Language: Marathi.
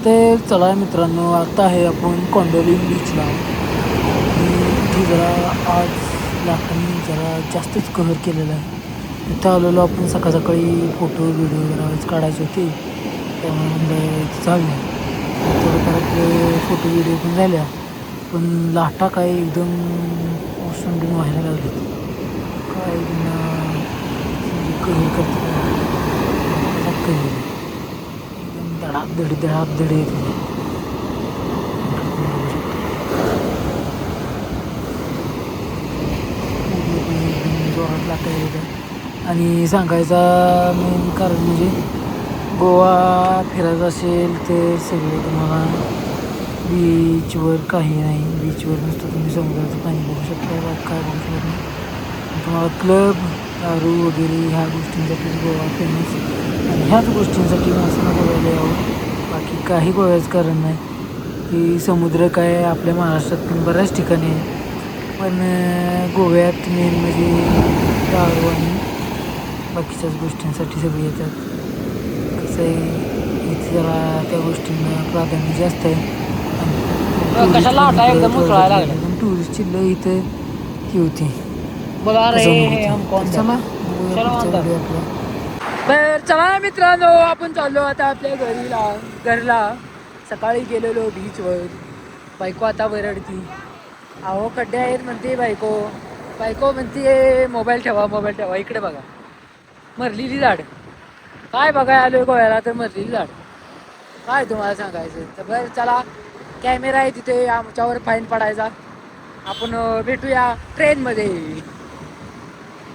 तर चला मित्रांनो, आता आहे आपण कोंडोलीन बीचला. आणि इथे जरा आज लाटांनी जरा जास्तच कहर केलेला आहे. इथं आलेलो आपण सकाळ सकाळी फोटो व्हिडिओ जरा काढायचे होते, त्यामुळे म्हणलं इथे जाऊया. थोडेफार आपले फोटो व्हिडिओ पण झाल्या, पण लाटा काय एकदम ओसंडून व्हायला लागले. काय कहर करते कहर एकदम धडाधड येत होते. जोरात लाटा येत होत्या. आणि सांगायचा मेन कारण म्हणजे गोवा फिरायचं असेल तर सगळे तुम्हाला बीचवर काही नाही. बीचवर नुसतं तुम्ही समुद्राचं पाणी बघू शकता, बाकी काय बघू शकत नाही. तुम्हाला क्लब दारू वगैरे ह्या गोष्टींसाठी गोवा फेमस, आणि ह्याच गोष्टींसाठी माणसांना बघायला यावं. बाकी काही गोव्याचं कारण नाही. की समुद्र काय आपल्या महाराष्ट्रात पण बऱ्याच ठिकाणी आहे, पण गोव्यात मेन म्हणजे दारू आणि बाकीच्याच गोष्टींसाठी सगळे येतात. कसं आहे, इथे जरा त्या गोष्टींना प्राधान्य जास्त आहे. आणि टुरिस्टची लय इथं ही होती. तर चला मित्रांनो, आपण चाललो आता आपल्या घरला. सकाळी गेलेलो बीचवर. बायको आता वरडती, अहो खड्डे आहेत म्हणते. बायको म्हणते मोबाईल ठेवा. इकडे बघा, मरलेली झाड. काय बघाय आलोय गोव्याला तर मरलेली झाड. काय तुम्हाला सांगायचं. तर बरं चला, कॅमेरा आहे तिथे, आमच्यावर फाईन पडायचा. आपण भेटूया ट्रेनमध्ये.